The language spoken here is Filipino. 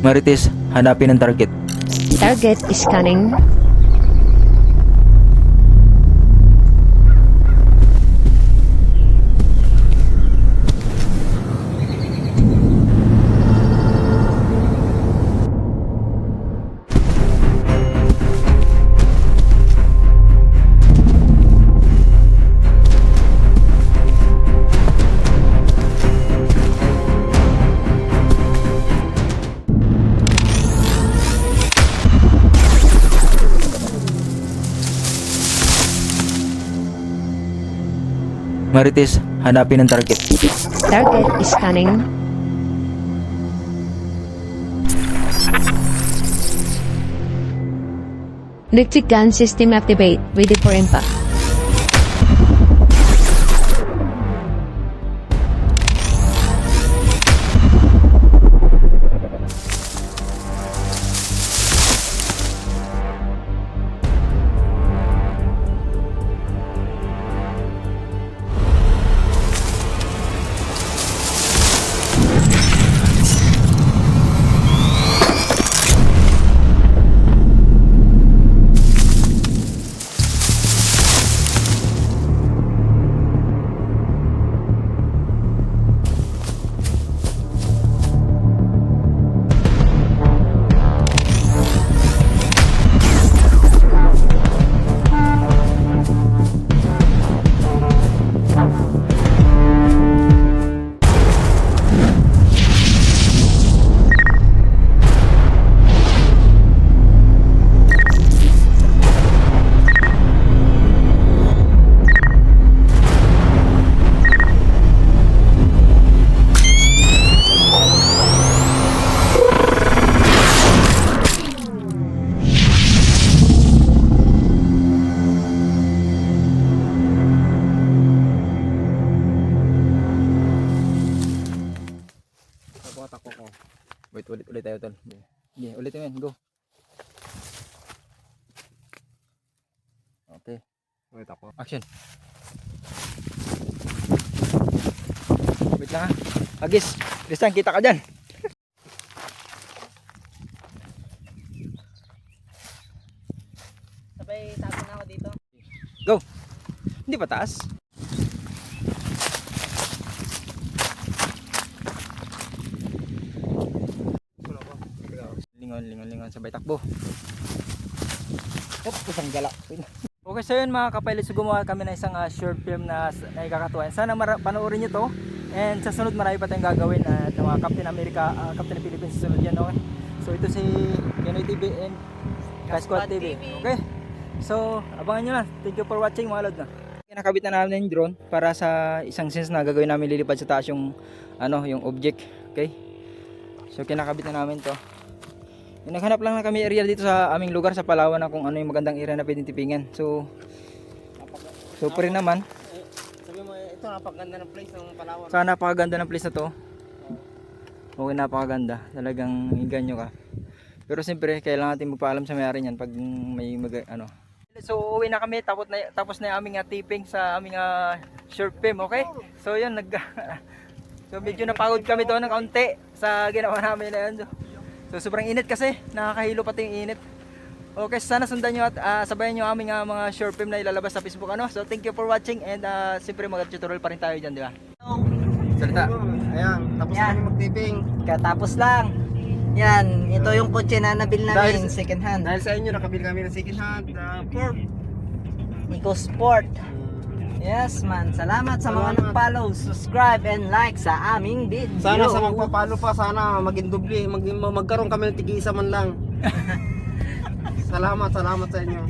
Marites, hanapin ang target. Target is scanning. Marites, hanapin ang target. Target is scanning. Electric gun system activate. Ready for impact. Wait, ulit tayo tol. Sige, ulit yun, go. Okay. Wait ako. Action. Wait lang ha. Agis, Tristan, kita ka dyan. Sabay tapo na ako dito. Go. Hindi pa taas. Lingon, sabay takbo. Isang gala. Okay, so yun mga kapilot, so gumawa kami ng isang short film na ikakatuwa. Sana panoorin nyo to. And sa sunod marami pa tayong gagawin at mga Captain America, Captain Philippines sa sunod yan, okay? So ito si Pinoy TV and Squad TV. Okay? So abangan nyo na. Thank you for watching mga lod na. Nakabit na namin yung drone para sa isang sense na gagawin namin, lilipad sa taas yung yung object. Okay? So kinakabit na namin to. Naghanap lang na kami area dito sa aming lugar sa Palawan na kung ano yung magandang area na pwedeng tipingan. So pa rin naman. Sabi mo, ito napakaganda ng place ng Palawan. Sana napakaganda ng place na to. Okay, napakaganda. Talagang inganyo ka. Pero siyempre, kailangan natin magpaalam sa may-ari niyan pag may So uwi na kami, tapos na yung aming tipping sa aming short film, okay? So yun, so medyo napagod kami doon ng kaunti sa ginawa namin na yun. So sobrang init kasi, nakakahilo pati yung init. Okay, sana sundan nyo at sabayan nyo aming mga short film na ilalabas sa Facebook. So thank you for watching and siyempre mag-tutorial pa rin tayo dyan, di ba? Salita. Ayan, tapos Yan. kami mag-tipping. Katapos lang. Yan, ito yung kotse na nabil namin, Dahil- second hand. Dahil sa inyo, nakabili kami ng second hand. Ford. EcoSport. Yes man, salamat sa mga Salamat. nag-follow, subscribe and like sa aming video. Sana sa magpapalo pa, sana maging doble. Magkaroon kami ng tig-isa man lang. Salamat sa inyo.